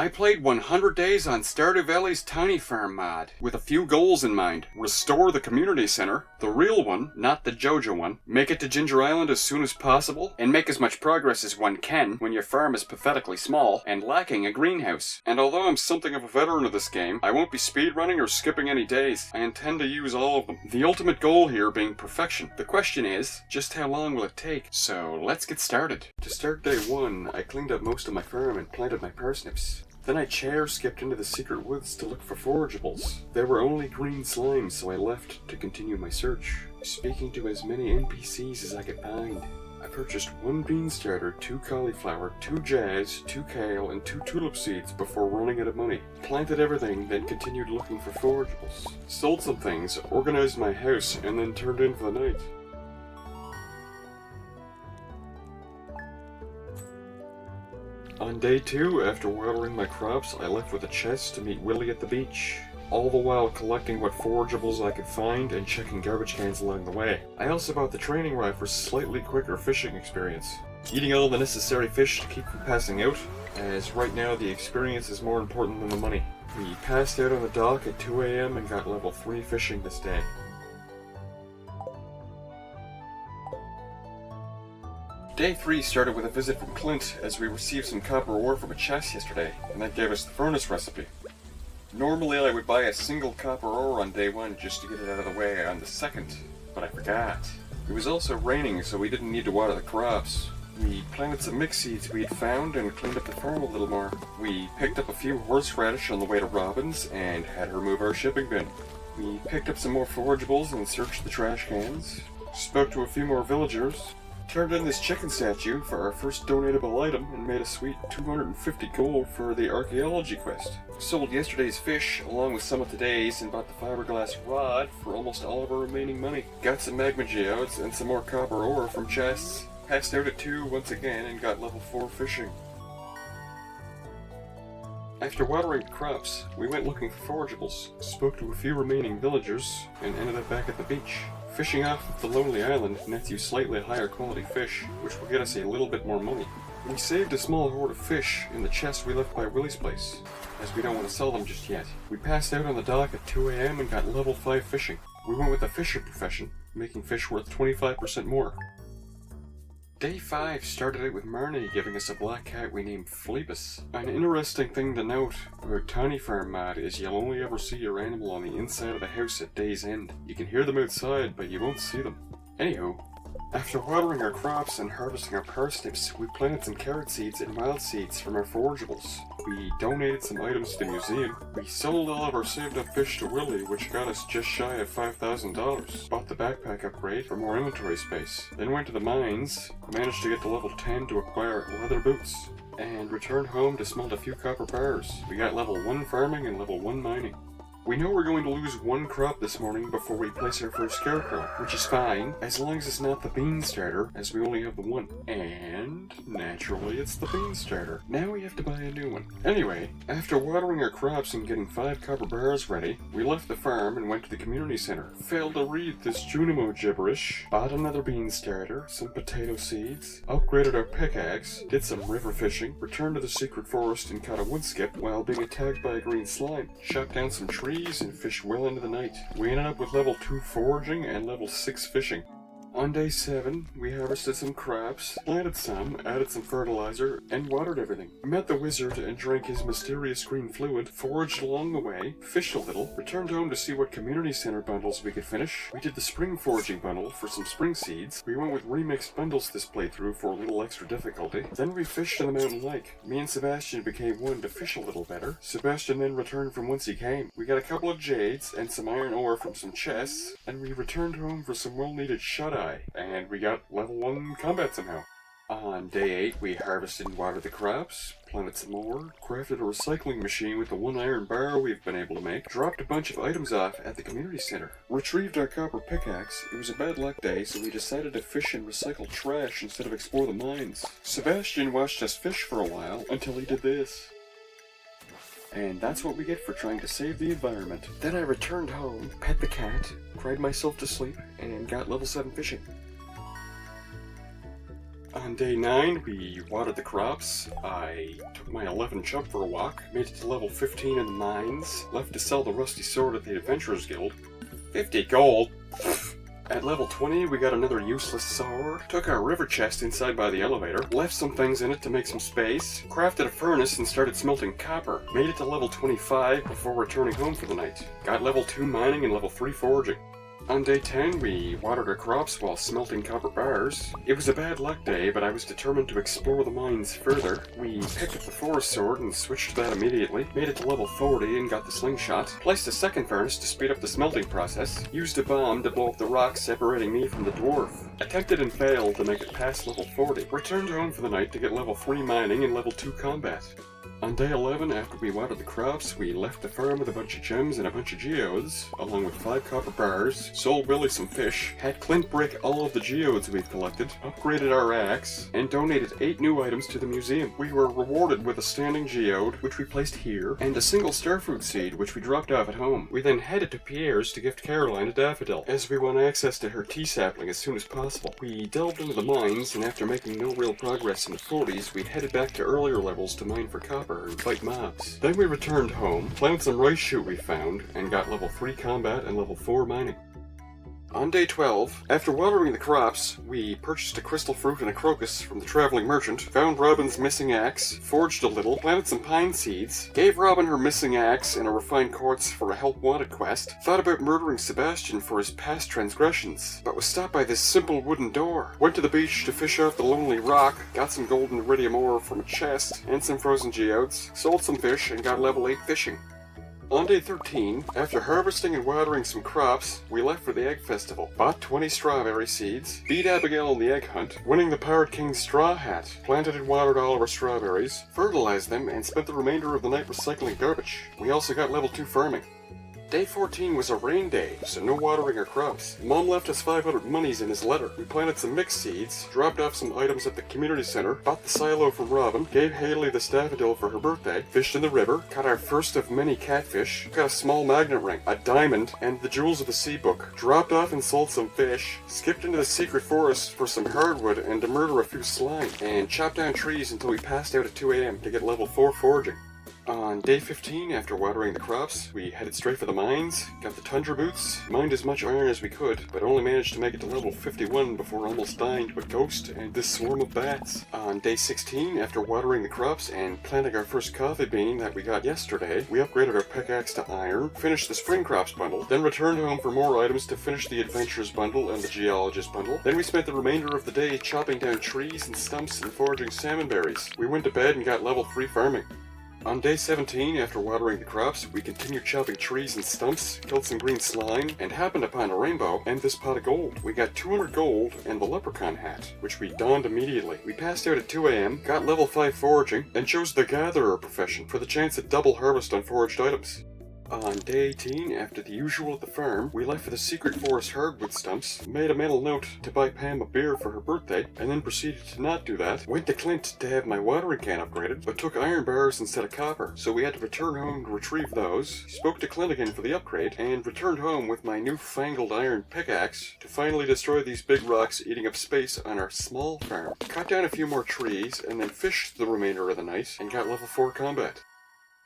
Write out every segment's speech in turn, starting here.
I played 100 days on Stardew Valley's Tiny Farm mod, with a few goals in mind. Restore the community center, the real one, not the JoJo one, make it to Ginger Island as soon as possible, and make as much progress as one can when your farm is pathetically small and lacking a greenhouse. And although I'm something of a veteran of this game, I won't be speedrunning or skipping any days. I intend to use all of them. The ultimate goal here being perfection. The question is, just how long will it take? So let's get started. To start day one, I cleaned up most of my farm and planted my parsnips. Then I skipped into the secret woods to look for forageables. There were only green slimes, so I left to continue my search, speaking to as many NPCs as I could find. I purchased 1 bean starter, 2 cauliflower, 2 jazz, 2 kale, and 2 tulip seeds before running out of money. Planted everything, then continued looking for forageables. Sold some things, organized my house, and then turned in for the night. On day 2, after watering my crops, I left with a chest to meet Willie at the beach, all the while collecting what forageables I could find and checking garbage cans along the way. I also bought the training rod for slightly quicker fishing experience, eating all the necessary fish to keep from passing out, as right now the experience is more important than the money. We passed out on the dock at 2 AM and got level 3 fishing this day. Day 3 started with a visit from Clint, as we received some copper ore from a chest yesterday, and that gave us the furnace recipe. Normally I would buy a single copper ore on day 1 just to get it out of the way on the 2nd, but I forgot. It was also raining, so we didn't need to water the crops. We planted some mixed seeds we had found and cleaned up the farm a little more. We picked up a few horseradish on the way to Robin's and had her move our shipping bin. We picked up some more forageables and searched the trash cans, spoke to a few more villagers, turned in this chicken statue for our first donatable item and made a sweet 250 gold for the archaeology quest. Sold yesterday's fish along with some of today's and bought the fiberglass rod for almost all of our remaining money. Got some magma geodes and some more copper ore from chests. Passed out at 2 once again and got level 4 fishing. After watering the crops, we went looking for forageables, spoke to a few remaining villagers, and ended up back at the beach. Fishing off of the lonely island nets you slightly higher quality fish, which will get us a little bit more money. We saved a small hoard of fish in the chest we left by Willie's place, as we don't want to sell them just yet. We passed out on the dock at 2 AM and got level 5 fishing. We went with the fisher profession, making fish worth 25% more. Day 5 started out with Mariana giving us a black cat we named Phoebus. An interesting thing to note about Tiny Farm mod is you'll only ever see your animal on the inside of the house at day's end. You can hear them outside, but you won't see them. Anywho, after watering our crops and harvesting our parsnips, we planted some carrot seeds and wild seeds from our forageables. We donated some items to the museum. We sold all of our saved up fish to Willie, which got us just shy of $5,000. Bought the backpack upgrade for more inventory space. Then went to the mines, managed to get to level 10 to acquire leather boots, and returned home to smelt a few copper bars. We got level 1 farming and level 1 mining. We know we're going to lose 1 crop this morning before we place our first scarecrow, which is fine, as long as it's not the bean starter, as we only have the 1. And, naturally, it's the bean starter. Now we have to buy a new one. Anyway, after watering our crops and getting 5 copper bars ready, we left the farm and went to the community center. Failed to read this Junimo gibberish, bought another bean starter, some potato seeds, upgraded our pickaxe, did some river fishing, returned to the secret forest and caught a wood skip while being attacked by a green slime, shot down some trees, and fished well into the night. We ended up with level 2 foraging and level 6 fishing. On day 7, we harvested some crops, planted some, added some fertilizer, and watered everything. Met the wizard and drank his mysterious green fluid, foraged along the way, fished a little, returned home to see what community center bundles we could finish. We did the spring foraging bundle for some spring seeds. We went with remixed bundles this playthrough for a little extra difficulty. Then we fished in the mountain lake. Me and Sebastian became one to fish a little better. Sebastian then returned from whence he came. We got a couple of jades and some iron ore from some chests, and we returned home for some well-needed shut-eye. And we got level 1 combat somehow. On day 8, we harvested and watered the crops, planted some more, crafted a recycling machine with the 1 iron bar we've been able to make, dropped a bunch of items off at the community center, retrieved our copper pickaxe. It was a bad luck day, so we decided to fish and recycle trash instead of explore the mines. Sebastian watched us fish for a while until he did this. And that's what we get for trying to save the environment. Then I returned home, pet the cat, cried myself to sleep, and got level 7 fishing. On day 9, we watered the crops. I took my 11 chub for a walk, made it to level 15 in the mines, left to sell the rusty sword at the Adventurers Guild. 50 gold! At level 20, we got another useless sword, took our river chest inside by the elevator, left some things in it to make some space, crafted a furnace and started smelting copper, made it to level 25 before returning home for the night. Got level 2 mining and level 3 foraging. On day 10, we watered our crops while smelting copper bars. It was a bad luck day, but I was determined to explore the mines further. We picked up the forest sword and switched to that immediately, made it to level 40 and got the slingshot, placed a second furnace to speed up the smelting process, used a bomb to blow up the rock separating me from the dwarf, attempted and failed to make it past level 40, returned home for the night to get level 3 mining and level 2 combat. On day 11, after we watered the crops, we left the farm with a bunch of gems and a bunch of geodes, along with 5 copper bars, sold Willie some fish, had Clint break all of the geodes we've collected, upgraded our axe, and donated 8 new items to the museum. We were rewarded with a standing geode, which we placed here, and a single starfruit seed, which we dropped off at home. We then headed to Pierre's to gift Caroline a daffodil, as we want access to her tea sapling as soon as possible. We delved into the mines, and after making no real progress in the 40s, we headed back to earlier levels to mine for copper and fight mobs. Then we returned home, planted some rice shoot we found, and got level 3 combat and level 4 mining. On day 12, after watering the crops, we purchased a crystal fruit and a crocus from the traveling merchant, found Robin's missing axe, foraged a little, planted some pine seeds, gave Robin her missing axe and a refined quartz for a help wanted quest, thought about murdering Sebastian for his past transgressions, but was stopped by this simple wooden door, went to the beach to fish off the lonely rock, got some golden iridium ore from a chest, and some frozen geodes, sold some fish, and got level 8 fishing. On day 13, after harvesting and watering some crops, we left for the Egg Festival, bought 20 strawberry seeds, beat Abigail in the egg hunt, winning the Pirate King's straw hat, planted and watered all of our strawberries, fertilized them, and spent the remainder of the night recycling garbage. We also got level 2 farming. Day 14 was a rain day, so no watering our crops. Mom left us 500 monies in his letter. We planted some mixed seeds, dropped off some items at the community center, bought the silo from Robin, gave Haley the daffodil for her birthday, fished in the river, caught our first of many catfish, got a small magnet ring, a diamond, and the Jewels of the Sea book, dropped off and sold some fish, skipped into the secret forest for some hardwood and to murder a few slime, and chopped down trees until we passed out at 2 a.m. to get level 4 foraging. On day 15, after watering the crops, we headed straight for the mines, got the tundra boots, mined as much iron as we could, but only managed to make it to level 51 before almost dying to a ghost and this swarm of bats. On day 16, after watering the crops and planting our first coffee bean that we got yesterday, we upgraded our pickaxe to iron, finished the spring crops bundle, then returned home for more items to finish the adventurers bundle and the geologist bundle. Then we spent the remainder of the day chopping down trees and stumps and foraging salmon berries. We went to bed and got level 3 farming. On day 17, after watering the crops, we continued chopping trees and stumps, killed some green slime, and happened upon a rainbow and this pot of gold. We got 200 gold and the leprechaun hat, which we donned immediately. We passed out at 2 a.m., got level 5 foraging, and chose the gatherer profession for the chance at double harvest on foraged items. On day 18, after the usual at the farm, we left for the secret forest hardwood stumps, made a mental note to buy Pam a beer for her birthday, and then proceeded to not do that, went to Clint to have my watering can upgraded, but took iron bars instead of copper, so we had to return home to retrieve those, spoke to Clint again for the upgrade, and returned home with my newfangled iron pickaxe to finally destroy these big rocks eating up space on our small farm. Cut down a few more trees, and then fished the remainder of the night, and got level 4 combat.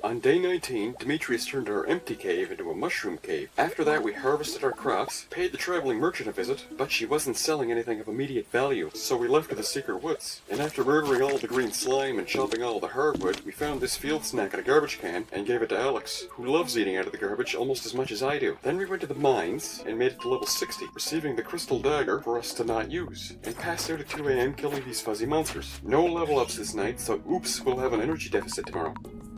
On day 19, Demetrius turned our empty cave into a mushroom cave. After that, we harvested our crops, paid the traveling merchant a visit, but she wasn't selling anything of immediate value, so we left to the secret woods. And after murdering all the green slime and chopping all the hardwood, we found this field snack in a garbage can and gave it to Alex, who loves eating out of the garbage almost as much as I do. Then we went to the mines and made it to level 60, receiving the crystal dagger for us to not use, and passed out at 2 a.m. killing these fuzzy monsters. No level ups this night, so oops, we'll have an energy deficit tomorrow.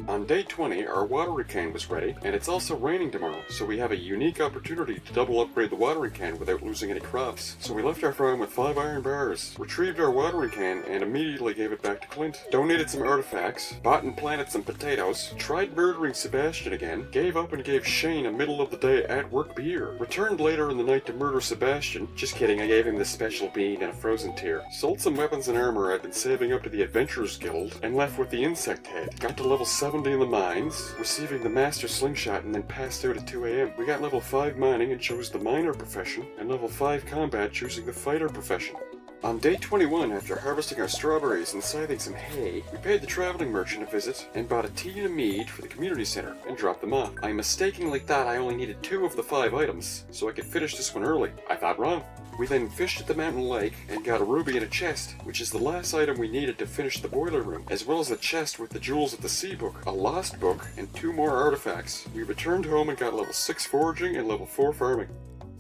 On day 20, our watering can was ready, and it's also raining tomorrow, so we have a unique opportunity to double upgrade the watering can without losing any crops. So we left our farm with 5 iron bars, retrieved our watering can, and immediately gave it back to Clint. Donated some artifacts, bought and planted some potatoes, tried murdering Sebastian again, gave up and gave Shane a middle of the day at work beer, returned later in the night to murder Sebastian. Just kidding, I gave him this special bean and a frozen tear. Sold some weapons and armor I'd been saving up to the Adventurers Guild, and left with the insect head. Got to level 70 in the mines, receiving the master slingshot, and then passed out at 2 a.m. We got level 5 mining and chose the miner profession, and level 5 combat choosing the fighter profession. On day 21, after harvesting our strawberries and scything some hay, we paid the traveling merchant a visit and bought a tea and a mead for the community center and dropped them off. I mistakenly thought I only needed 2 of the 5 items, so I could finish this one early. I thought wrong. We then fished at the mountain lake and got a ruby and a chest, which is the last item we needed to finish the boiler room, as well as a chest with the jewels of the sea book, a lost book, and 2 more artifacts. We returned home and got level 6 foraging and level 4 farming.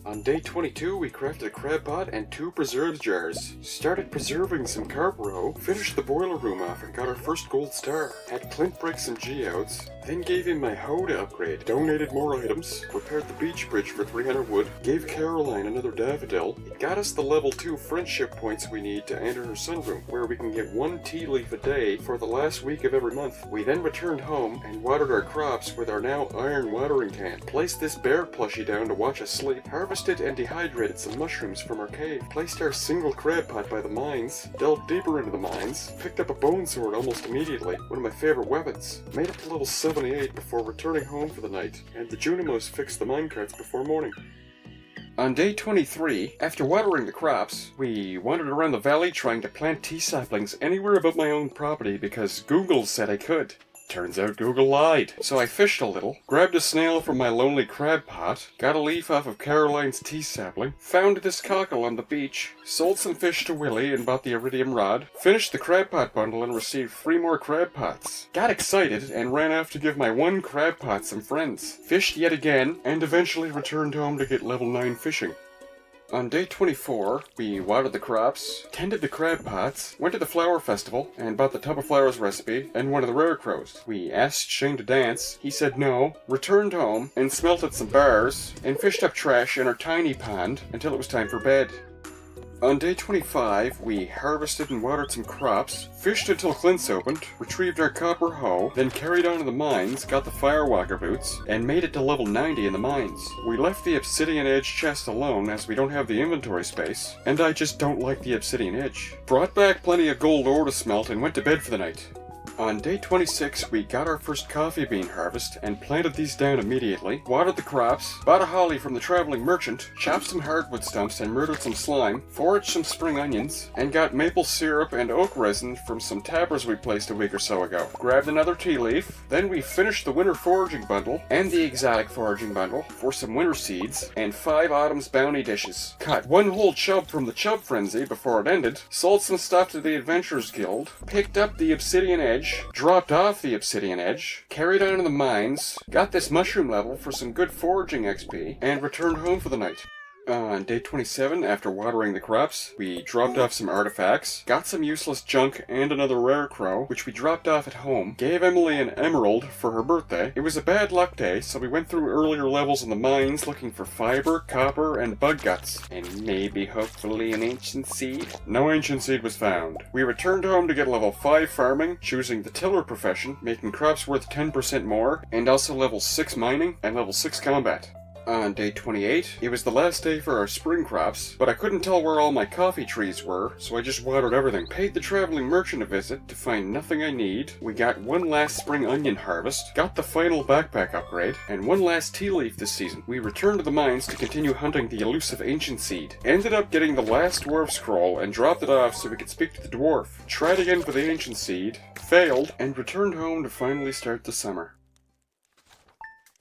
On day 22, we crafted a crab pot and 2 preserves jars. Started preserving some carp roe, finished the boiler room off and got our first gold star. Had Clint break some geodes, then gave him my hoe to upgrade, donated more items, repaired the beach bridge for 300 wood, gave Caroline another daffodil. It got us the level 2 friendship points we need to enter her sunroom, where we can get 1 tea leaf a day for the last week of every month. We then returned home and watered our crops with our now iron watering can. Placed this bear plushie down to watch us sleep, harvested and dehydrated some mushrooms from our cave, placed our single crab pot by the mines, delved deeper into the mines, picked up a bone sword almost immediately, one of my favorite weapons, made it to level 78 before returning home for the night, and the Junimos fixed the minecarts before morning. On day 23, after watering the crops, we wandered around the valley trying to plant tea saplings anywhere about my own property because Google said I could. Turns out Google lied. So I fished a little, grabbed a snail from my lonely crab pot, got a leaf off of Caroline's tea sapling, found this cockle on the beach, sold some fish to Willie and bought the iridium rod, finished the crab pot bundle and received 3 more crab pots. Got excited and ran off to give my 1 crab pot some friends. Fished yet again, and eventually returned home to get level 9 fishing. On day 24, we watered the crops, tended the crab pots, went to the flower festival, and bought the tub of flowers recipe and one of the rare crows. We asked Shane to dance, he said no, returned home, and smelted some bars, and fished up trash in our tiny pond until it was time for bed. On day 25, we harvested and watered some crops, fished until Clint's opened, retrieved our copper hoe, then carried on to the mines, got the firewalker boots, and made it to level 90 in the mines. We left the obsidian edge chest alone as we don't have the inventory space, and I just don't like the obsidian edge. Brought back plenty of gold ore to smelt and went to bed for the night. On day 26, we got our first coffee bean harvest and planted these down immediately, watered the crops, bought a holly from the traveling merchant, chopped some hardwood stumps and murdered some slime, foraged some spring onions, and got maple syrup and oak resin from some tappers we placed a week or so ago. Grabbed another tea leaf, then we finished the winter foraging bundle and the exotic foraging bundle for some winter seeds and 5 autumn's bounty dishes. Caught 1 whole chub from the chub frenzy before it ended, sold some stuff to the Adventurers Guild, picked up the obsidian edge, dropped off the obsidian edge, carried on to the mines, got this mushroom level for some good foraging XP, and returned home for the night. On day 27, after watering the crops, we dropped off some artifacts, got some useless junk and another rare crow, which we dropped off at home, gave Emily an emerald for her birthday. It was a bad luck day, so we went through earlier levels in the mines looking for fiber, copper, and bug guts, and maybe hopefully an ancient seed. No ancient seed was found. We returned home to get level 5 farming, choosing the tiller profession, making crops worth 10% more, and also level 6 mining and level 6 combat. On day 28, it was the last day for our spring crops, but I couldn't tell where all my coffee trees were, so I just watered everything. Paid the traveling merchant a visit to find nothing I need. We got 1 last spring onion harvest, got the final backpack upgrade, and 1 last tea leaf this season. We returned to the mines to continue hunting the elusive ancient seed. Ended up getting the last dwarf scroll and dropped it off so we could speak to the dwarf. Tried again for the ancient seed, failed, and returned home to finally start the summer.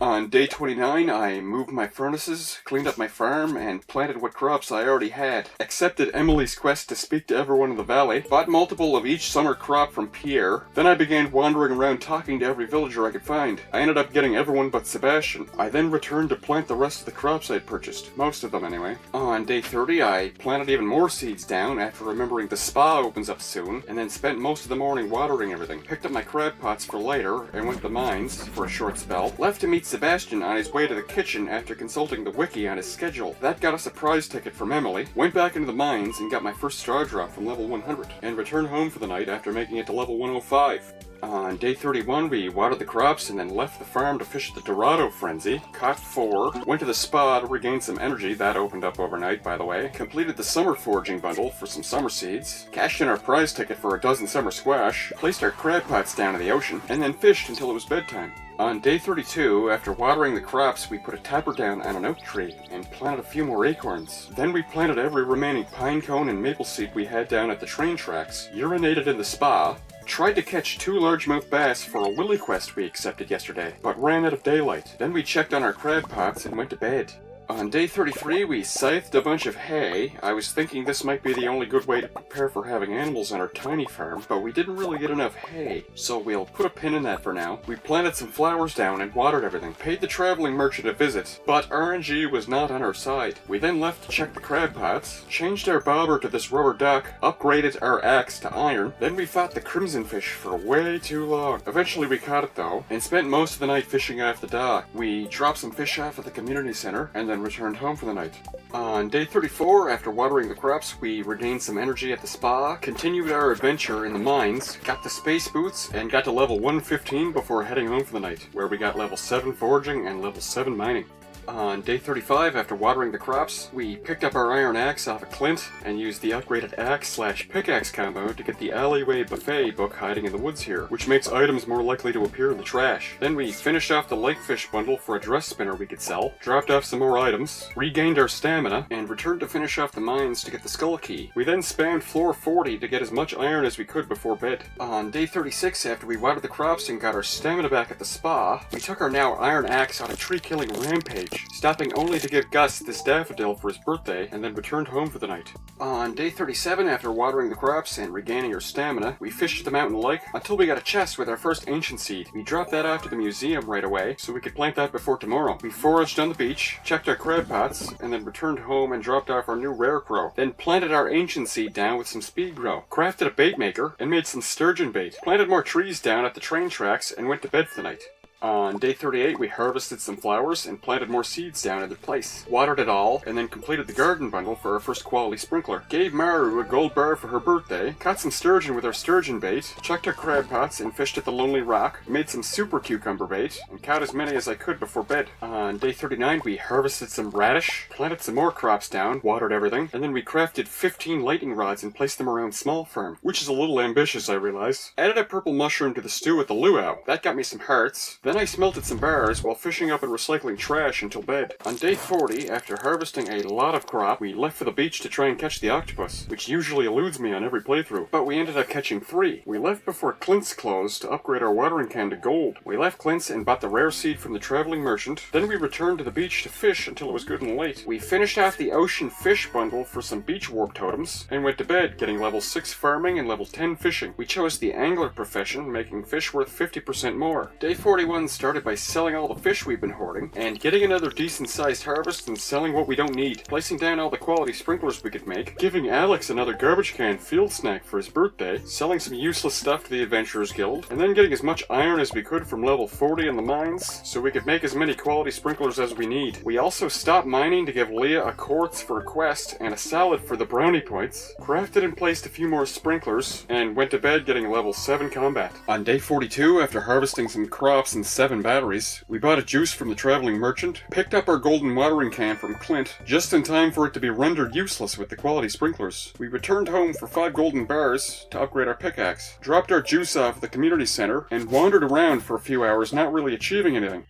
On day 29, I moved my furnaces, cleaned up my farm, and planted what crops I already had. Accepted Emily's quest to speak to everyone in the valley, bought multiple of each summer crop from Pierre. Then I began wandering around talking to every villager I could find. I ended up getting everyone but Sebastian. I then returned to plant the rest of the crops I'd purchased. Most of them, anyway. On day 30, I planted even more seeds down after remembering the spa opens up soon, and then spent most of the morning watering everything. Picked up my crab pots for later, and went to the mines for a short spell. Left to meet Sebastian on his way to the kitchen after consulting the wiki on his schedule. That got us a prize ticket from Emily. Went back into the mines and got my first star drop from level 100, and returned home for the night after making it to level 105. On day 31, we watered the crops and then left the farm to fish the Dorado Frenzy, caught 4, went to the spa to regain some energy, that opened up overnight by the way, completed the summer foraging bundle for some summer seeds, cashed in our prize ticket for a dozen summer squash, placed our crab pots down in the ocean, and then fished until it was bedtime. On day 32, after watering the crops, we put a tapper down on an oak tree and planted a few more acorns. Then we planted every remaining pine cone and maple seed we had down at the train tracks, urinated in the spa, tried to catch 2 largemouth bass for a willy quest we accepted yesterday, but ran out of daylight. Then we checked on our crab pots and went to bed. On day 33, we scythed a bunch of hay. I was thinking this might be the only good way to prepare for having animals on our tiny farm, but we didn't really get enough hay, so we'll put a pin in that for now. We planted some flowers down and watered everything, paid the traveling merchant a visit, but RNG was not on our side. We then left to check the crab pots, changed our bobber to this rubber duck, upgraded our axe to iron, then we fought the crimson fish for way too long. Eventually we caught it though, and spent most of the night fishing off the dock. We dropped some fish off at the community center, and then returned home for the night. On day 34, after watering the crops, we regained some energy at the spa, continued our adventure in the mines, got the space boots, and got to level 115 before heading home for the night, where we got level 7 foraging and level 7 mining. On day 35, after watering the crops, we picked up our iron axe off of Clint and used the upgraded axe/pickaxe combo to get the Alleyway Buffet book hiding in the woods here, which makes items more likely to appear in the trash. Then we finished off the lakefish bundle for a dress spinner we could sell, dropped off some more items, regained our stamina, and returned to finish off the mines to get the skull key. We then spammed floor 40 to get as much iron as we could before bed. On day 36, after we watered the crops and got our stamina back at the spa, we took our now iron axe on a tree-killing rampage, stopping only to give Gus this daffodil for his birthday, and then returned home for the night. On day 37, after watering the crops and regaining our stamina, we fished the mountain lake until we got a chest with our first ancient seed. We dropped that off to the museum right away, so we could plant that before tomorrow. We foraged on the beach, checked our crab pots, and then returned home and dropped off our new rare crow. Then planted our ancient seed down with some speed grow, crafted a bait maker, and made some sturgeon bait. Planted more trees down at the train tracks, and went to bed for the night. On day 38, we harvested some flowers and planted more seeds down in their place. Watered it all, and then completed the garden bundle for our first quality sprinkler. Gave Maru a gold bar for her birthday, caught some sturgeon with our sturgeon bait, checked our crab pots and fished at the Lonely Rock, made some super cucumber bait, and caught as many as I could before bed. On day 39, we harvested some radish, planted some more crops down, watered everything, and then we crafted 15 lightning rods and placed them around Small Farm, which is a little ambitious, I realize. Added a purple mushroom to the stew at the luau. That got me some hearts. Then I smelted some bars while fishing up and recycling trash until bed. On day 40, after harvesting a lot of crop, we left for the beach to try and catch the octopus, which usually eludes me on every playthrough, but we ended up catching 3. We left before Clint's closed to upgrade our watering can to gold. We left Clint's and bought the rare seed from the traveling merchant. Then we returned to the beach to fish until it was good and late. We finished off the ocean fish bundle for some beach warp totems, and went to bed, getting level 6 farming and level 10 fishing. We chose the angler profession, making fish worth 50% more. Day 41 started by selling all the fish we've been hoarding, and getting another decent-sized harvest and selling what we don't need, placing down all the quality sprinklers we could make, giving Alex another garbage can field snack for his birthday, selling some useless stuff to the Adventurers Guild, and then getting as much iron as we could from level 40 in the mines, so we could make as many quality sprinklers as we need. We also stopped mining to give Leah a quartz for a quest and a salad for the brownie points, crafted and placed a few more sprinklers, and went to bed getting level 7 combat. On day 42, after harvesting some crops and 7 batteries, we bought a juice from the traveling merchant, picked up our golden watering can from Clint, just in time for it to be rendered useless with the quality sprinklers. We returned home for 5 golden bars to upgrade our pickaxe, dropped our juice off at the community center, and wandered around for a few hours not really achieving anything.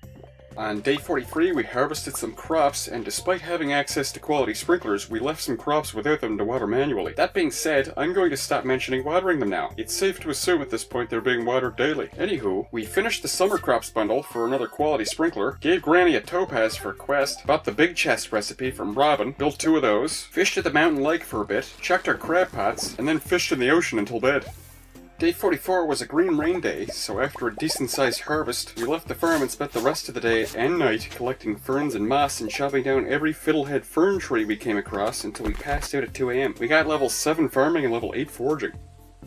On day 43, we harvested some crops, and despite having access to quality sprinklers, we left some crops without them to water manually. That being said, I'm going to stop mentioning watering them now. It's safe to assume at this point they're being watered daily. Anywho, we finished the summer crops bundle for another quality sprinkler, gave Granny a topaz for a quest, bought the big chest recipe from Robin, built 2 of those, fished at the mountain lake for a bit, checked our crab pots, and then fished in the ocean until bed. Day 44 was a green rain day, so after a decent-sized harvest, we left the farm and spent the rest of the day and night collecting ferns and moss and chopping down every fiddlehead fern tree we came across until we passed out at 2 AM. We got level 7 farming and level 8 foraging.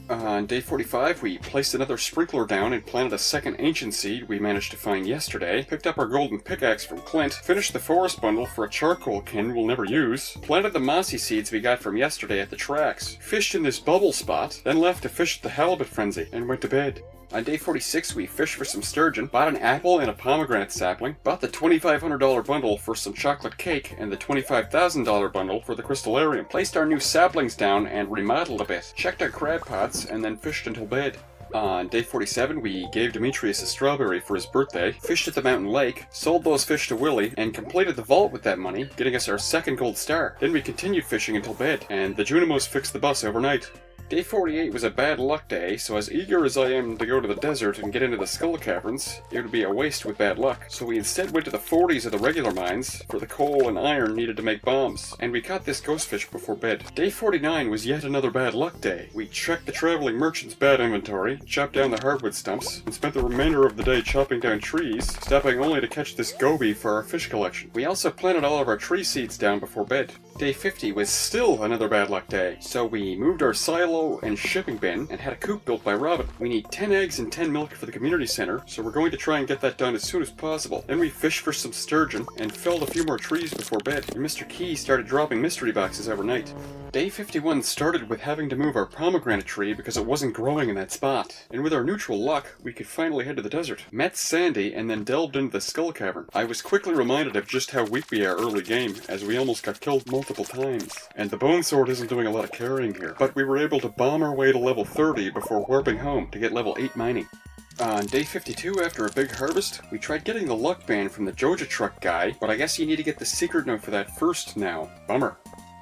On day 45, we placed another sprinkler down and planted a second ancient seed we managed to find yesterday, picked up our golden pickaxe from Clint, finished the forest bundle for a charcoal kin we'll never use, planted the mossy seeds we got from yesterday at the tracks, fished in this bubble spot, then left to fish at the halibut frenzy, and went to bed. On day 46, we fished for some sturgeon, bought an apple and a pomegranate sapling, bought the $2,500 bundle for some chocolate cake and the $25,000 bundle for the crystallarium, placed our new saplings down and remodeled a bit, checked our crab pots, and then fished until bed. On day 47, we gave Demetrius a strawberry for his birthday, fished at the mountain lake, sold those fish to Willie, and completed the vault with that money, getting us our second gold star. Then we continued fishing until bed, and the Junimos fixed the bus overnight. Day 48 was a bad luck day, so as eager as I am to go to the desert and get into the skull caverns, it would be a waste with bad luck. So we instead went to the 40s of the regular mines for the coal and iron needed to make bombs, and we caught this ghost fish before bed. Day 49 was yet another bad luck day. We checked the traveling merchant's bad inventory, chopped down the hardwood stumps, and spent the remainder of the day chopping down trees, stopping only to catch this goby for our fish collection. We also planted all of our tree seeds down before bed. Day 50 was still another bad luck day, so we moved our silo and shipping bin and had a coop built by Robin. We need 10 eggs and 10 milk for the community center, so we're going to try and get that done as soon as possible. Then we fished for some sturgeon and felled a few more trees before bed, and Mr. Key started dropping mystery boxes overnight. Day 51 started with having to move our pomegranate tree because it wasn't growing in that spot, and with our neutral luck, we could finally head to the desert. Met Sandy and then delved into the skull cavern. I was quickly reminded of just how weak we are early game, as we almost got killed multiple times. And the bone sword isn't doing a lot of carrying here, but we were able to bomb our way to level 30 before warping home to get level 8 mining. On day 52, after a big harvest, we tried getting the luck band from the Joja truck guy, but I guess you need to get the secret note for that first now. Bummer.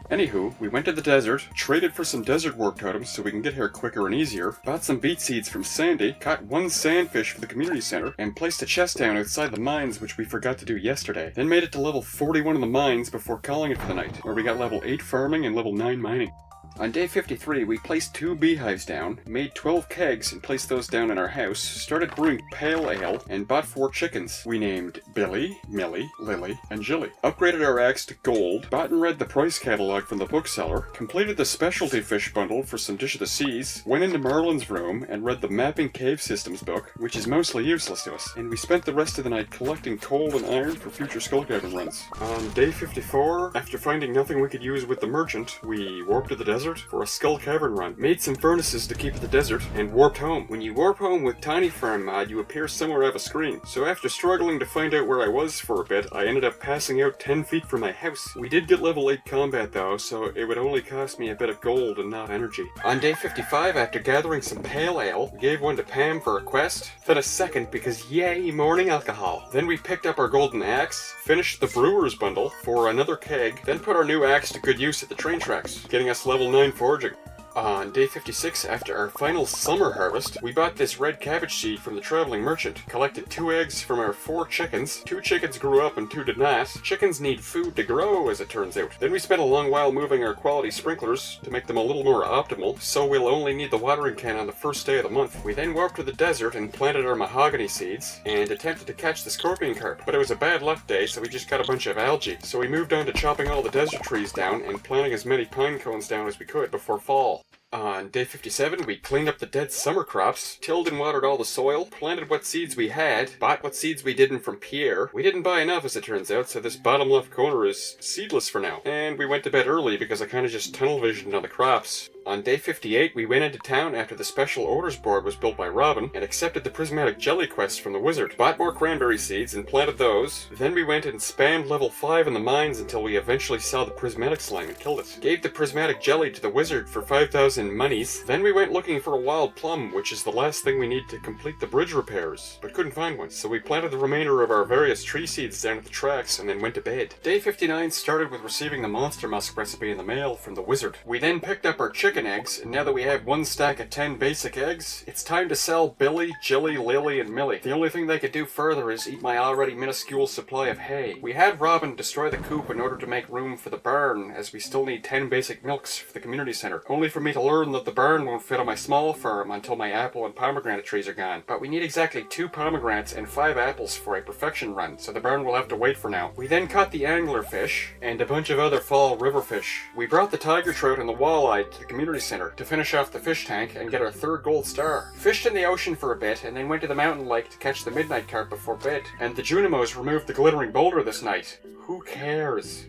Anywho, we went to the desert, traded for some desert warp totems so we can get here quicker and easier, bought some beet seeds from Sandy, caught one sandfish for the community center, and placed a chest down outside the mines which we forgot to do yesterday. Then made it to level 41 in the mines before calling it for the night, where we got level 8 farming and level 9 mining. On day 53, we placed 2 beehives down, made 12 kegs and placed those down in our house, started brewing pale ale, and bought 4 chickens. We named Billy, Millie, Lily, and Jilly. Upgraded our axe to gold, bought and read the price catalog from the bookseller, completed the specialty fish bundle for some Dish of the Seas, went into Merlin's room and read the Mapping Cave Systems book, which is mostly useless to us, and we spent the rest of the night collecting coal and iron for future skull cavern runs. On day 54, after finding nothing we could use with the merchant, we warped to the desert for a skull cavern run, made some furnaces to keep at the desert, and warped home. When you warp home with Tiny Farm mod, you appear somewhere off a screen. So after struggling to find out where I was for a bit, I ended up passing out 10 feet from my house. We did get level 8 combat though, so it would only cost me a bit of gold and not energy. On day 55, after gathering some pale ale, we gave one to Pam for a quest, then a second because yay, morning alcohol. Then we picked up our golden axe, finished the brewer's bundle for another keg, then put our new axe to good use at the train tracks, getting us level 9 foraging. On day 56, after our final summer harvest, we bought this red cabbage seed from the traveling merchant, collected 2 eggs from our 4 chickens, 2 chickens grew up and 2 did not. Chickens need food to grow, as it turns out. Then we spent a long while moving our quality sprinklers to make them a little more optimal, so we'll only need the watering can on the first day of the month. We then warped to the desert and planted our mahogany seeds, and attempted to catch the scorpion carp, but it was a bad luck day, so we just got a bunch of algae. So we moved on to chopping all the desert trees down and planting as many pine cones down as we could before fall. On day 57, we cleaned up the dead summer crops, tilled and watered all the soil, planted what seeds we had, bought what seeds we didn't from Pierre. We didn't buy enough, as it turns out, so this bottom left corner is seedless for now. And we went to bed early because I kind of just tunnel visioned on the crops. On day 58, we went into town after the special orders board was built by Robin, and accepted the prismatic jelly quest from the wizard. Bought more cranberry seeds and planted those. Then we went and spammed level 5 in the mines until we eventually saw the prismatic slime and killed it. Gave the prismatic jelly to the wizard for 5,000 monies. Then we went looking for a wild plum, which is the last thing we need to complete the bridge repairs, but couldn't find one. So we planted the remainder of our various tree seeds down at the tracks and then went to bed. Day 59 started with receiving the monster musk recipe in the mail from the wizard. We then picked up our chicken eggs, and now that we have 1 stack of 10 basic eggs, it's time to sell Billy, Jilly, Lily, and Millie. The only thing they could do further is eat my already minuscule supply of hay. We had Robin destroy the coop in order to make room for the barn, as we still need 10 basic milks for the community center, only for me to learn that the barn won't fit on my small farm until my apple and pomegranate trees are gone. But we need exactly 2 pomegranates and 5 apples for a perfection run, so the barn will have to wait for now. We then caught the anglerfish, and a bunch of other fall river fish. We brought the tiger trout and the walleye to the community center to finish off the fish tank and get our 3rd gold star. Fished in the ocean for a bit and then went to the mountain lake to catch the midnight carp before bed. And the Junimos removed the glittering boulder this night. Who cares?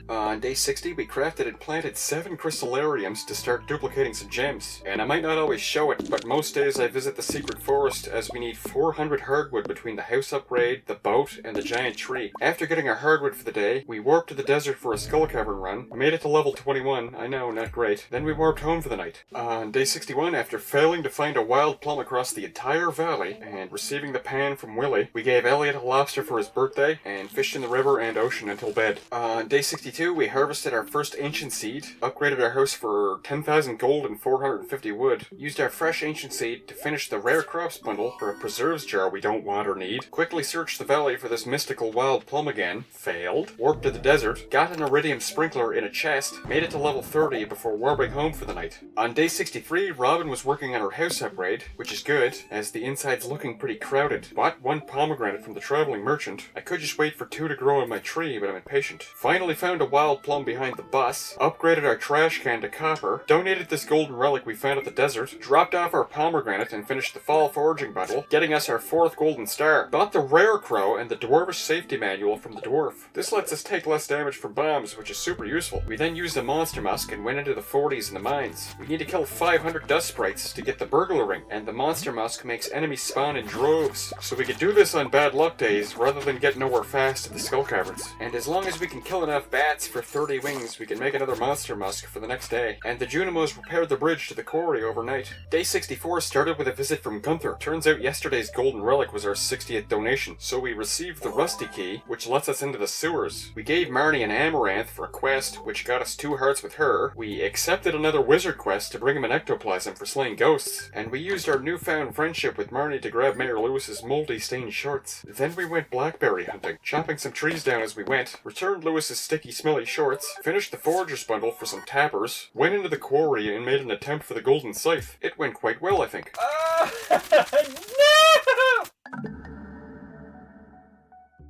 On day 60, we crafted and planted 7 crystallariums to start duplicating some gems. And I might not always show it, but most days I visit the secret forest as we need 400 hardwood between the house upgrade, the boat, and the giant tree. After getting our hardwood for the day, we warped to the desert for a skull cavern run. We made it to level 21, I know, not great. Then we warped home for the night. On day 61, after failing to find a wild plum across the entire valley, and receiving the pan from Willie, we gave Elliot a lobster for his birthday, and fished in the river and ocean until bed. On day 62, we harvested our first ancient seed, upgraded our house for 10,000 gold and 450 wood, used our fresh ancient seed to finish the rare crops bundle for a preserves jar we don't want or need, quickly searched the valley for this mystical wild plum again, failed, warped to the desert, got an iridium sprinkler in a chest, made it to level 30 before warping home for the night. On day 63, Robin was working on her house upgrade, which is good, as the inside's looking pretty crowded. Bought 1 pomegranate from the traveling merchant. I could just wait for 2 to grow on my tree, but I'm impatient. Finally found a wild plum behind the bus, upgraded our trash can to copper, donated this golden relic we found at the desert, dropped off our pomegranate and finished the fall foraging bundle, getting us our 4th golden star. Bought the rare crow and the dwarvish safety manual from the dwarf. This lets us take less damage from bombs, which is super useful. We then used a monster musk and went into the 40s in the mines. We need to kill 500 dust sprites to get the burglar ring, and the monster musk makes enemies spawn in droves. So we could do this on bad luck days rather than get nowhere fast at the skull caverns. And as long as we can kill enough bats for 30 wings, we can make another monster musk for the next day. And the Junimos repaired the bridge to the quarry overnight. Day 64 started with a visit from Gunther. Turns out yesterday's golden relic was our 60th donation, so we received the rusty key, which lets us into the sewers. We gave Marnie an amaranth for a quest, which got us 2 hearts with her. We accepted another wizard quest to bring him an ectoplasm for slaying ghosts, and we used our newfound friendship with Marnie to grab Mayor Lewis's moldy stained shorts. Then we went blackberry hunting, chopping some trees down as we went, returned Lewis's sticky smelly shorts, finished the forager's bundle for some tappers, went into the quarry and made an attempt for the golden scythe. It went quite well, I think. No!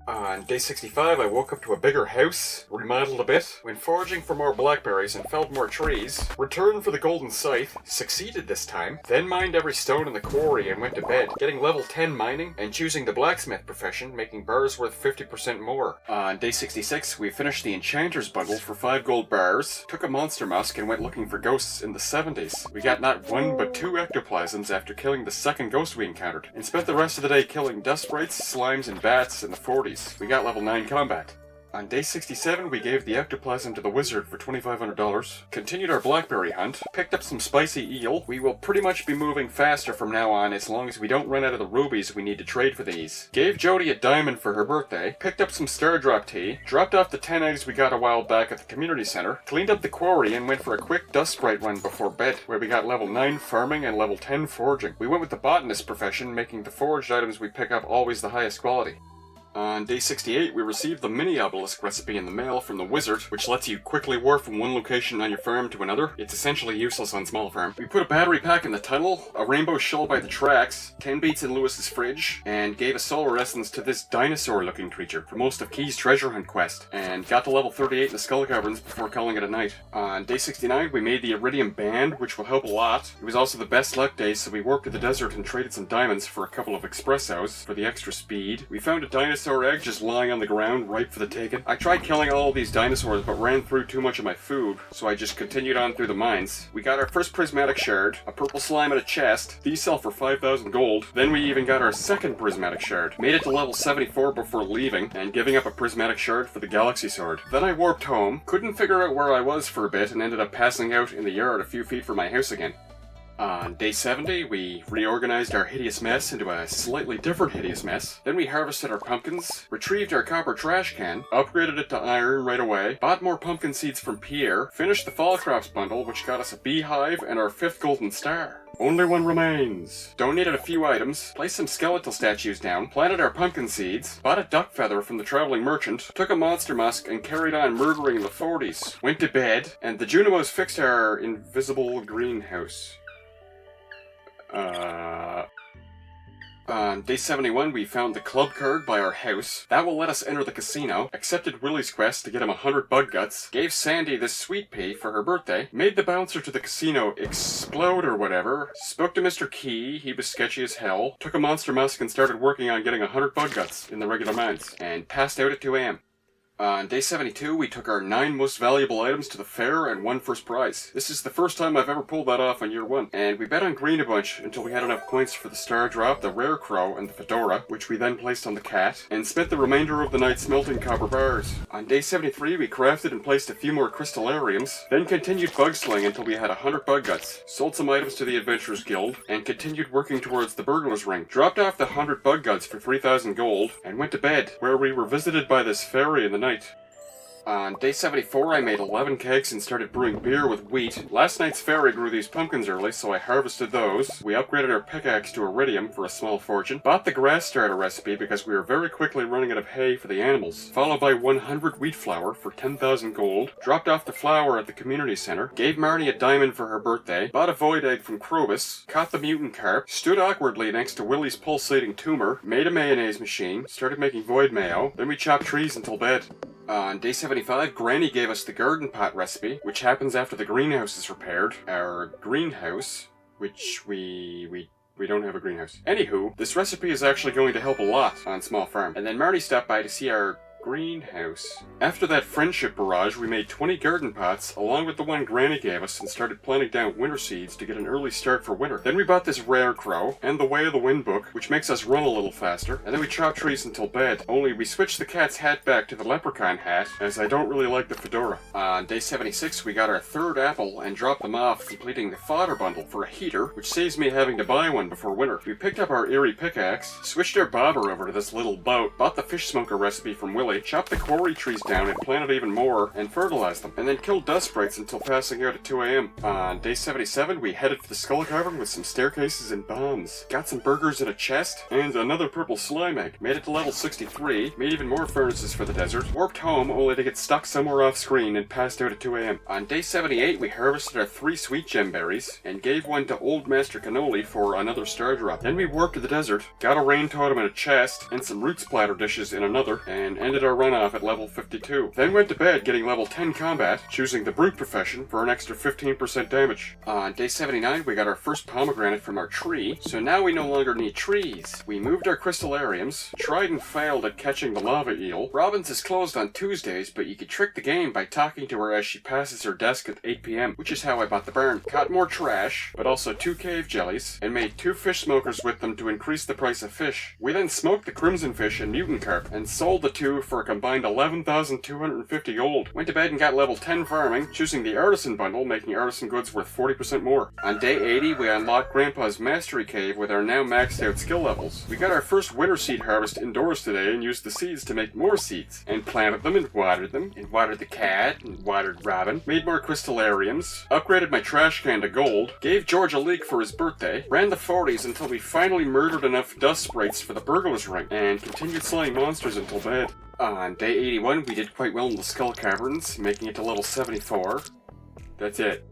On day 65, I woke up to a bigger house, remodeled a bit, went foraging for more blackberries and felled more trees, returned for the golden scythe, succeeded this time, then mined every stone in the quarry and went to bed, getting level 10 mining and choosing the blacksmith profession, making bars worth 50% more. On day 66, we finished the enchanter's bundle for 5 gold bars, took a monster musk and went looking for ghosts in the 70s. We got not 1 but 2 ectoplasms after killing the 2nd ghost we encountered, and spent the rest of the day killing dust sprites, slimes and bats in the 40s. We got level 9 combat. On day 67, we gave the ectoplasm to the wizard for $2,500, continued our blackberry hunt, picked up some spicy eel. We will pretty much be moving faster from now on as long as we don't run out of the rubies we need to trade for these. Gave Jody a diamond for her birthday, picked up some Stardrop tea, dropped off the 10 eggs we got a while back at the community center, cleaned up the quarry and went for a quick dust sprite run before bed, where we got level 9 farming and level 10 foraging. We went with the botanist profession, making the foraged items we pick up always the highest quality. On day 68, we received the mini obelisk recipe in the mail from the wizard, which lets you quickly warp from one location on your farm to another. It's essentially useless on small farm. We put a battery pack in the tunnel, a rainbow shell by the tracks, 10 beets in Lewis's fridge, and gave a solar essence to this dinosaur-looking creature for most of Key's treasure hunt quest, and got to level 38 in the skull caverns before calling it a night. On day 69, we made the iridium band, which will help a lot. It was also the best luck day, so we warped to the desert and traded some diamonds for a couple of espressos for the extra speed. We found a dinosaur egg just lying on the ground, ripe for the taking. I tried killing all of these dinosaurs, but ran through too much of my food, so I just continued on through the mines. We got our first prismatic shard, a purple slime in a chest. These sell for 5,000 gold. Then we even got our second prismatic shard. Made it to level 74 before leaving, and giving up a prismatic shard for the galaxy sword. Then I warped home, couldn't figure out where I was for a bit, and ended up passing out in the yard a few feet from my house again. On day 70, we reorganized our hideous mess into a slightly different hideous mess. Then we harvested our pumpkins, retrieved our copper trash can, upgraded it to iron right away, bought more pumpkin seeds from Pierre, finished the fall crops bundle, which got us a beehive and our 5th golden star. Only one remains. Donated a few items, placed some skeletal statues down, planted our pumpkin seeds, bought a duck feather from the traveling merchant, took a monster musk and carried on murdering in the 40s. Went to bed, and the Junimos fixed our invisible greenhouse. On day 71, we found the club card by our house. That will let us enter the casino. Accepted Willie's quest to get him 100 bug guts. Gave Sandy this sweet pea for her birthday. Made the bouncer to the casino explode or whatever. Spoke to Mr. Key. He was sketchy as hell. Took a monster musk and started working on getting 100 bug guts in the regular mines. And passed out at 2 a.m. On day 72, we took our 9 most valuable items to the fair and won first prize. This is the first time I've ever pulled that off on year 1, and we bet on green a bunch until we had enough points for the star drop, the rare crow, and the fedora, which we then placed on the cat, and spent the remainder of the night smelting copper bars. On day 73, we crafted and placed a few more crystallariums, then continued bug slaying until we had 100 bug guts, sold some items to the Adventurers Guild, and continued working towards the Burglar's Ring, dropped off the 100 bug guts for 3,000 gold, and went to bed, where we were visited by this fairy in the night. On day 74, I made 11 kegs and started brewing beer with wheat. Last night's fairy grew these pumpkins early, so I harvested those. We upgraded our pickaxe to iridium for a small fortune. Bought the grass starter recipe because we were very quickly running out of hay for the animals. Followed by 100 wheat flour for 10,000 gold. Dropped off the flour at the community center. Gave Marnie a diamond for her birthday. Bought a void egg from Krobus. Caught the mutant carp. Stood awkwardly next to Willie's pulsating tumor. Made a mayonnaise machine. Started making void mayo. Then we chopped trees until bed. On day 75, Granny gave us the garden pot recipe, which happens after the greenhouse is repaired. Our greenhouse, which we don't have a greenhouse. Anywho, this recipe is actually going to help a lot on Small Farm. And then Marty stopped by to see our greenhouse. After that friendship barrage, we made 20 garden pots, along with the one Granny gave us, and started planting down winter seeds to get an early start for winter. Then we bought this rare crow, and the Way of the Wind book, which makes us run a little faster, and then we chopped trees until bed. Only we switched the cat's hat back to the leprechaun hat, as I don't really like the fedora. On day 76, we got our 3rd apple and dropped them off, completing the fodder bundle for a heater, which saves me having to buy one before winter. We picked up our eerie pickaxe, switched our bobber over to this little boat, bought the fish smoker recipe from Willie, chopped the quarry trees down and planted even more, and fertilized them, and then killed dust sprites until passing out at 2 a.m. On day 77, we headed for the skull cavern with some staircases and bombs. Got some burgers in a chest, and another purple slime egg. Made it to level 63, made even more furnaces for the desert, warped home only to get stuck somewhere off screen and passed out at 2 a.m. On day 78, we harvested our 3 sweet gem berries, and gave one to Old Master Cannoli for another star drop. Then we warped to the desert, got a rain totem in a chest, and some root splatter dishes in another, and ended our run off at level 52. Then went to bed getting level 10 combat, choosing the brute profession for an extra 15% damage. On day 79, we got our first pomegranate from our tree, so now we no longer need trees. We moved our crystallariums, tried and failed at catching the lava eel. Robin's is closed on Tuesdays, but you can trick the game by talking to her as she passes her desk at 8 p.m, which is how I bought the barn. Caught more trash, but also 2 cave jellies, and made 2 fish smokers with them to increase the price of fish. We then smoked the crimson fish and mutant carp, and sold the 2 for a combined 11,250 gold. Went to bed and got level 10 farming, choosing the artisan bundle, making artisan goods worth 40% more. On day 80, we unlocked Grandpa's mastery cave with our now maxed out skill levels. We got our first winter seed harvest indoors today and used the seeds to make more seeds, and planted them, and watered the cat, and watered Robin, made more crystallariums, upgraded my trash can to gold, gave George a leak for his birthday, ran the 40s until we finally murdered enough dust sprites for the Burglar's Ring, and continued slaying monsters until bed. On day 81, we did quite well in the Skull Caverns, making it to level 74. That's it.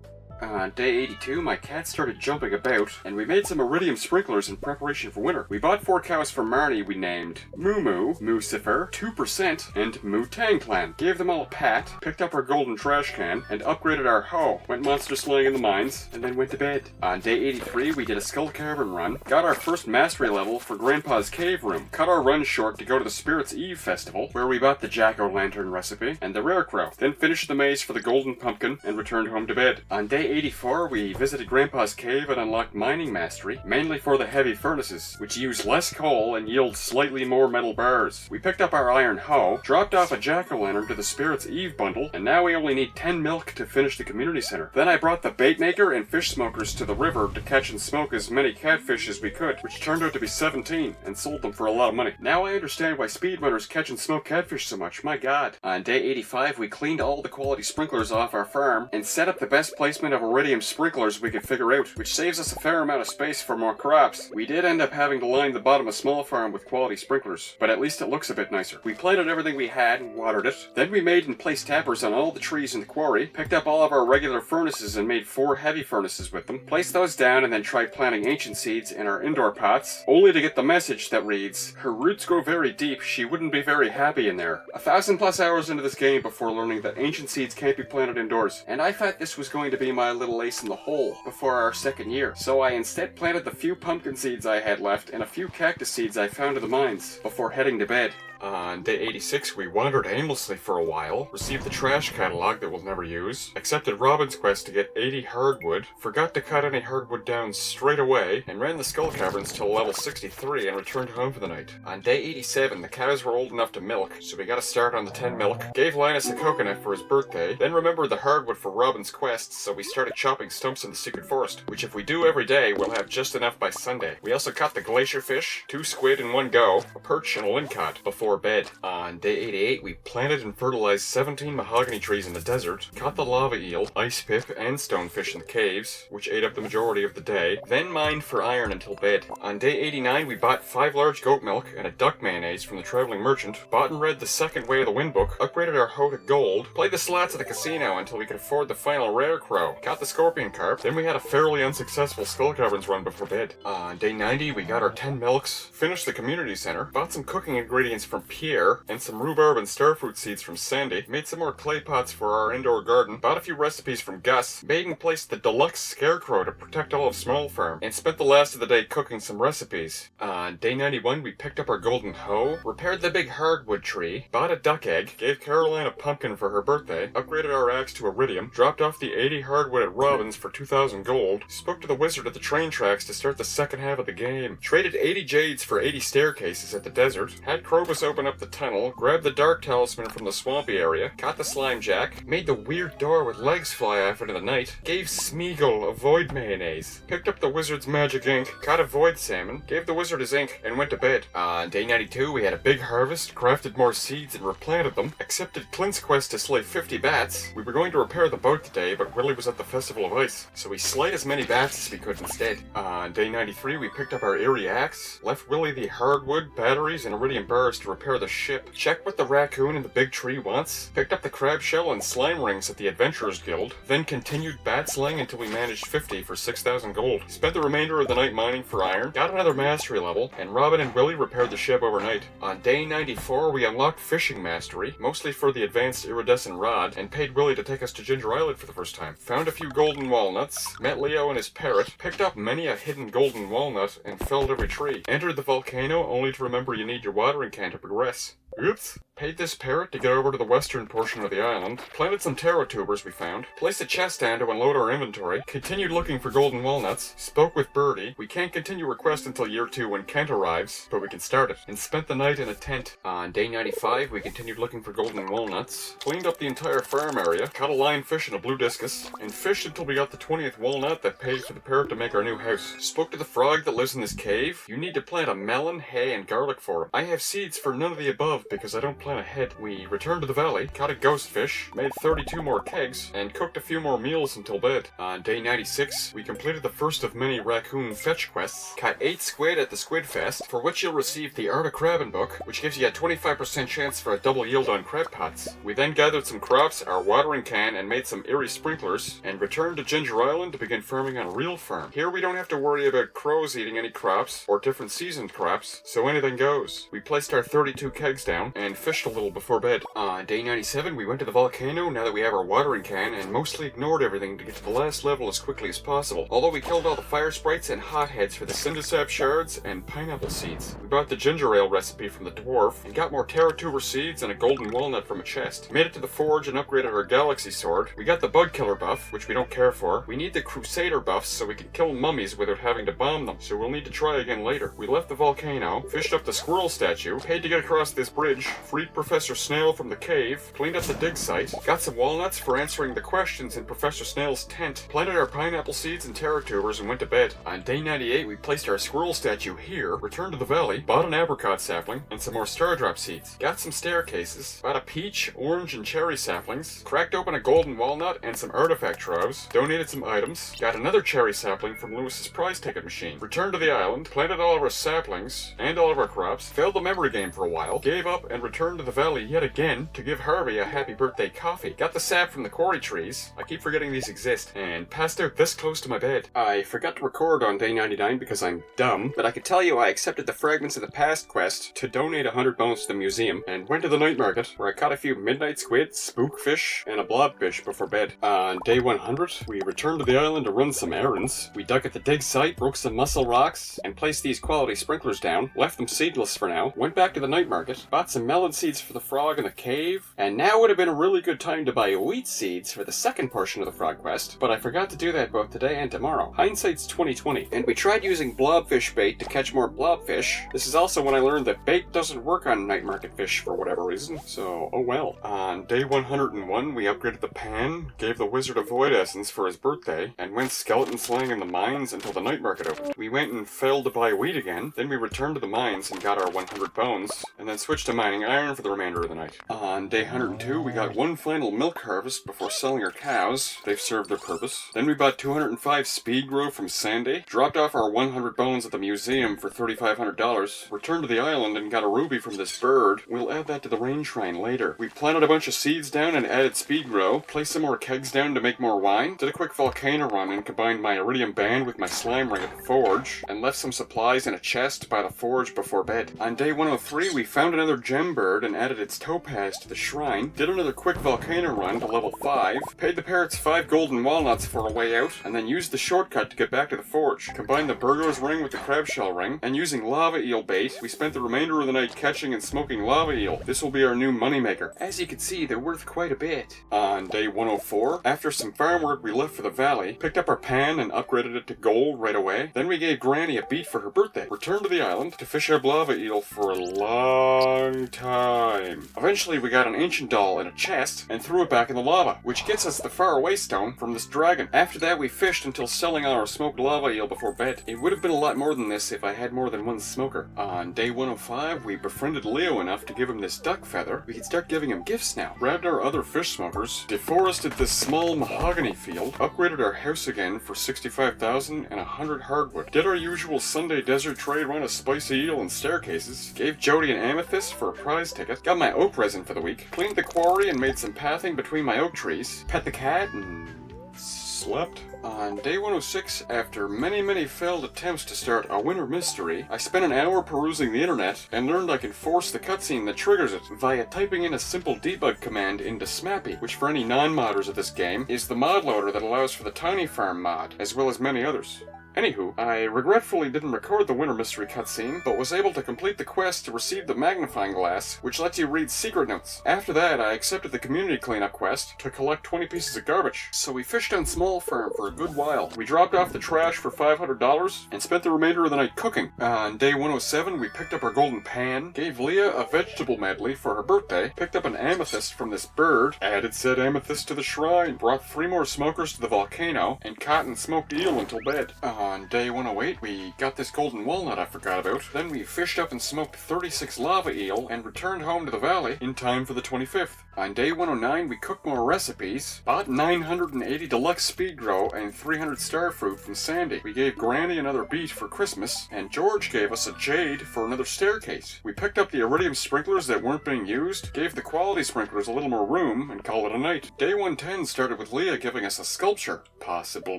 On day 82, my cat started jumping about, and we made some iridium sprinklers in preparation for winter. We bought 4 cows for Marnie we named Moo Moo, Moosifer, 2%, and Moo Tang Clan. Gave them all a pat, picked up our golden trash can, and upgraded our hoe. Went monster slaying in the mines, and then went to bed. On day 83, we did a Skull Cavern run, got our first mastery level for Grandpa's cave room, cut our run short to go to the Spirits Eve festival, where we bought the jack-o'-lantern recipe, and the rare crow, then finished the maze for the golden pumpkin, and returned home to bed. On day 84, we visited Grandpa's cave and unlocked mining mastery, mainly for the heavy furnaces, which use less coal and yield slightly more metal bars. We picked up our iron hoe, dropped off a jack-o'-lantern to the Spirits Eve bundle, and now we only need 10 milk to finish the community center. Then I brought the bait maker and fish smokers to the river to catch and smoke as many catfish as we could, which turned out to be 17, and sold them for a lot of money. Now I understand why speedrunners catch and smoke catfish so much, my god. On day 85, we cleaned all the quality sprinklers off our farm, and set up the best placement of iridium sprinklers we could figure out, which saves us a fair amount of space for more crops. We did end up having to line the bottom of Small Farm with quality sprinklers, but at least it looks a bit nicer. We planted everything we had and watered it. Then we made and placed tappers on all the trees in the quarry, picked up all of our regular furnaces and made 4 heavy furnaces with them, placed those down and then tried planting ancient seeds in our indoor pots, only to get the message that reads, "Her roots go very deep, she wouldn't be very happy in there." 1,000+ hours into this game before learning that ancient seeds can't be planted indoors, and I thought this was going to be my my little ace in the hole before our second year, so I instead planted the few pumpkin seeds I had left and a few cactus seeds I found in the mines before heading to bed. On day 86, we wandered aimlessly for a while, received the trash catalog that we'll never use, accepted Robin's quest to get 80 hardwood, forgot to cut any hardwood down straight away, and ran the skull caverns till level 63 and returned home for the night. On day 87, the cows were old enough to milk, so we got a start on the 10 milk, gave Linus a coconut for his birthday, then remembered the hardwood for Robin's quest, so we started chopping stumps in the secret forest, which if we do every day, we'll have just enough by Sunday. We also caught the glacier fish, 2 squid in one go, a perch and a lingcod, before bed. On day 88, we planted and fertilized 17 mahogany trees in the desert, caught the lava eel, ice pip, and stonefish in the caves, which ate up the majority of the day, then mined for iron until bed. On day 89, we bought 5 large goat milk and a duck mayonnaise from the traveling merchant, bought and read the second Way of the Wind book, upgraded our hoe to gold, played the slots at the casino until we could afford the final rare crow, caught the scorpion carp, then we had a fairly unsuccessful skull caverns run before bed. On day 90, we got our 10 milks, finished the community center, bought some cooking ingredients from Pierre, and some rhubarb and starfruit seeds from Sandy, made some more clay pots for our indoor garden, bought a few recipes from Gus, made and placed the deluxe scarecrow to protect all of Small Farm, and spent the last of the day cooking some recipes. On day 91, we picked up our golden hoe, repaired the big hardwood tree, bought a duck egg, gave Caroline a pumpkin for her birthday, upgraded our axe to iridium, dropped off the 80 hardwood at Robin's for 2,000 gold, spoke to the wizard at the train tracks to start the second half of the game, traded 80 jades for 80 staircases at the desert, had Krobus open up the tunnel, grabbed the dark talisman from the swampy area, caught the slime jack, made the weird door with legs fly off into the night, gave Smeagol a void mayonnaise, picked up the wizard's magic ink, caught a void salmon, gave the wizard his ink, and went to bed. On day 92, we had a big harvest, crafted more seeds and replanted them, accepted Clint's quest to slay 50 bats. We were going to repair the boat today, but Willie was at the Festival of Ice, so we slayed as many bats as we could instead. On day 93, we picked up our eerie axe, left Willie the hardwood, batteries, and iridium bars to repair the ship, checked what the raccoon in the big tree wants, picked up the crab shell and slime rings at the Adventurers Guild, then continued bat slaying until we managed 50 for 6,000 gold. Spent the remainder of the night mining for iron, got another mastery level, and Robin and Willie repaired the ship overnight. On day 94, we unlocked fishing mastery, mostly for the advanced iridescent rod, and paid Willie to take us to Ginger Island for the first time. Found a few golden walnuts, met Leo and his parrot, picked up many a hidden golden walnut, and felled every tree. Entered the volcano only to remember you need your watering can to progress. Oops. Paid this parrot to get over to the western portion of the island, planted some taro tubers we found, placed a chest down to unload our inventory, continued looking for golden walnuts, spoke with Birdie, we can't continue request until year 2 when Kent arrives, but we can start it, and spent the night in a tent. On day 95, we continued looking for golden walnuts, cleaned up the entire farm area, caught a lionfish and a blue discus, and fished until we got the 20th walnut that paid for the parrot to make our new house. Spoke to the frog that lives in this cave, you need to plant a melon, hay, and garlic for him. I have seeds for none of the above because I don't plan ahead. We returned to the valley, caught a ghost fish, made 32 more kegs, and cooked a few more meals until bed. On day 96, we completed the first of many raccoon fetch quests, caught 8 squid at the Squid Fest, for which you'll receive the Art of Crabbing book, which gives you a 25% chance for a double yield on crab pots. We then gathered some crops, our watering can, and made some eerie sprinklers, and returned to Ginger Island to begin farming on a real farm. Here we don't have to worry about crows eating any crops, or different seasoned crops, so anything goes. We placed our 32 kegs down, and fished a little before bed. On day 97, we went to the volcano now that we have our watering can, and mostly ignored everything to get to the last level as quickly as possible, although we killed all the fire sprites and hotheads for the cindosap shards and pineapple seeds. We bought the ginger ale recipe from the dwarf, and got more taro tuber seeds and a golden walnut from a chest. Made it to the forge and upgraded our galaxy sword. We got the bug killer buff, which we don't care for. We need the crusader buffs so we can kill mummies without having to bomb them, so we'll need to try again later. We left the volcano, fished up the squirrel statue, paid to get across this bridge, freed Professor Snail from the cave, cleaned up the dig site, got some walnuts for answering the questions in Professor Snail's tent, planted our pineapple seeds and taro tubers, and went to bed. On day 98, we placed our squirrel statue here, returned to the valley, bought an apricot sapling, and some more stardrop seeds, got some staircases, bought a peach, orange, and cherry saplings, cracked open a golden walnut and some artifact troves, donated some items, got another cherry sapling from Lewis's prize ticket machine, returned to the island, planted all of our saplings, and all of our crops, failed the memory game for a while, gave up, and returned returned to the valley yet again to give Harvey a happy birthday coffee. Got the sap from the quarry trees, I keep forgetting these exist, and passed out this close to my bed. I forgot to record on day 99 because I'm dumb, but I could tell you I accepted the Fragments of the Past quest to donate 100 bones to the museum, and went to the night market, where I caught a few midnight squid, spookfish, and a blobfish before bed. On day 100, we returned to the island to run some errands. We dug at the dig site, broke some muscle rocks, and placed these quality sprinklers down, left them seedless for now, went back to the night market, bought some melon seeds for the frog in the cave, and now would have been a really good time to buy wheat seeds for the second portion of the frog quest, but I forgot to do that both today and tomorrow. Hindsight's 2020. And we tried using blobfish bait to catch more blobfish. This is also when I learned that bait doesn't work on night market fish for whatever reason, so oh well. On day 101, we upgraded the pan, gave the wizard a void essence for his birthday, and went skeleton slaying in the mines until the night market opened. We went and failed to buy wheat again, then we returned to the mines and got our 100 bones, and then switched to mining iron for the remainder of the night. On day 102, we got one final milk harvest before selling our cows. They've served their purpose. Then we bought 205 speed grow from Sandy, dropped off our 100 bones at the museum for $3,500, returned to the island and got a ruby from this bird. We'll add that to the rain shrine later. We planted a bunch of seeds down and added speed grow, placed some more kegs down to make more wine, did a quick volcano run and combined my iridium band with my slime ring at the forge, and left some supplies in a chest by the forge before bed. On day 103, we found another gem bird and added its topaz to the shrine, did another quick volcano run to level 5, paid the parrots 5 golden walnuts for a way out, and then used the shortcut to get back to the forge. Combined the Burgo's ring with the crab shell ring, and using lava eel bait, we spent the remainder of the night catching and smoking lava eel. This will be our new moneymaker. As you can see, they're worth quite a bit. On day 104, after some farm work we left for the valley, picked up our pan and upgraded it to gold right away. Then we gave Granny a beat for her birthday. Returned to the island to fish our lava eel for a long time. Eventually we got an ancient doll in a chest and threw it back in the lava, which gets us the faraway stone from this dragon. After that we fished until selling our smoked lava eel before bed. It would have been a lot more than this if I had more than one smoker. On day 105 we befriended Leo enough to give him this duck feather. We could start giving him gifts now. Grabbed our other fish smokers, deforested this small mahogany field, upgraded our house again for 65,000 and 100 hardwood. Did our usual Sunday desert trade run of spicy eel and staircases, gave Jody an amethyst for a prize ticket, got my oak resin for the week, cleaned the quarry and made some pathing between my oak trees, pet the cat, and slept. On day 106, after many failed attempts to start a winter mystery, I spent an hour perusing the internet and learned I can force the cutscene that triggers it via typing in a simple debug command into Smappy, which for any non-modders of this game is the mod loader that allows for the Tiny Farm mod, as well as many others. Anywho, I regretfully didn't record the winter mystery cutscene, but was able to complete the quest to receive the magnifying glass, which lets you read secret notes. After that, I accepted the community cleanup quest to collect 20 pieces of garbage. So we fished on Small Farm for a good while. We dropped off the trash for $500 and spent the remainder of the night cooking. On day 107, we picked up our golden pan, gave Leah a vegetable medley for her birthday, picked up an amethyst from this bird, added said amethyst to the shrine, brought 3 more smokers to the volcano, and caught and smoked eel until bed. On day 108, we got this golden walnut I forgot about. Then we fished up and smoked 36 lava eel and returned home to the valley in time for the 25th. On day 109, we cooked more recipes, bought 980 deluxe speed grow and 300 star fruit from Sandy. We gave Granny another beet for Christmas, and George gave us a jade for another staircase. We picked up the iridium sprinklers that weren't being used, gave the quality sprinklers a little more room, and called it a night. Day 110 started with Leah giving us a sculpture. Possible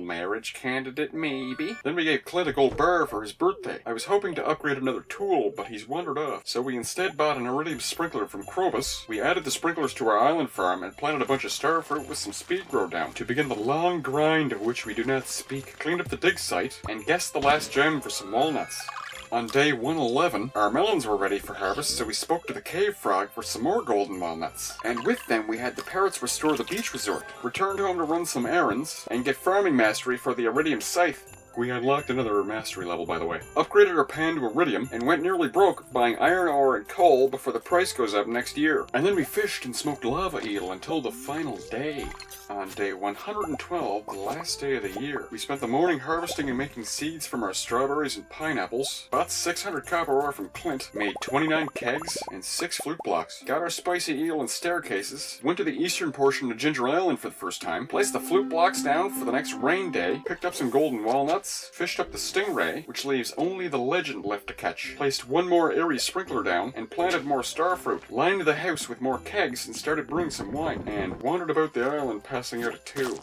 marriage candidate, maybe. Then we gave Clint a gold bar for his birthday. I was hoping to upgrade another tool, but he's wandered off, so we instead bought an iridium sprinkler from Krobus. We added the sprinklers to our island farm and planted a bunch of starfruit with some speed grow down to begin the long grind of which we do not speak. Cleaned up the dig site and guessed the last gem for some walnuts. On day 111, our melons were ready for harvest, so we spoke to the cave frog for some more golden walnuts. And with them we had the parrots restore the beach resort, returned home to run some errands, and get farming mastery for the iridium scythe. We unlocked another mastery level, by the way. Upgraded our pan to iridium, and went nearly broke buying iron ore and coal before the price goes up next year. And then we fished and smoked lava eel until the final day. On day 112, the last day of the year, we spent the morning harvesting and making seeds from our strawberries and pineapples, bought 600 copper ore from Clint, made 29 kegs, and 6 flute blocks, got our spicy eel and staircases, went to the eastern portion of Ginger Island for the first time, placed the flute blocks down for the next rain day, picked up some golden walnuts, nets, fished up the stingray, which leaves only the legend left to catch, placed one more airy sprinkler down, and planted more starfruit, lined the house with more kegs and started brewing some wine, and wandered about the island passing out a 2.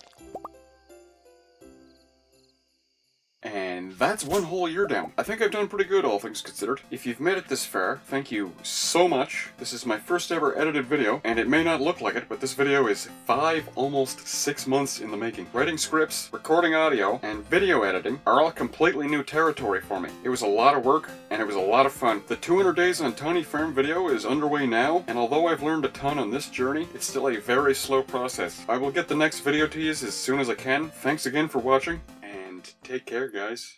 And that's one whole year down. I think I've done pretty good, all things considered. If you've made it this far, thank you so much. This is my first ever edited video, and it may not look like it, but this video is 5, almost 6 months in the making. Writing scripts, recording audio, and video editing are all completely new territory for me. It was a lot of work, and it was a lot of fun. The 200 Days on Tiny Farm video is underway now, and although I've learned a ton on this journey, it's still a very slow process. I will get the next video to you as soon as I can. Thanks again for watching. Take care, guys.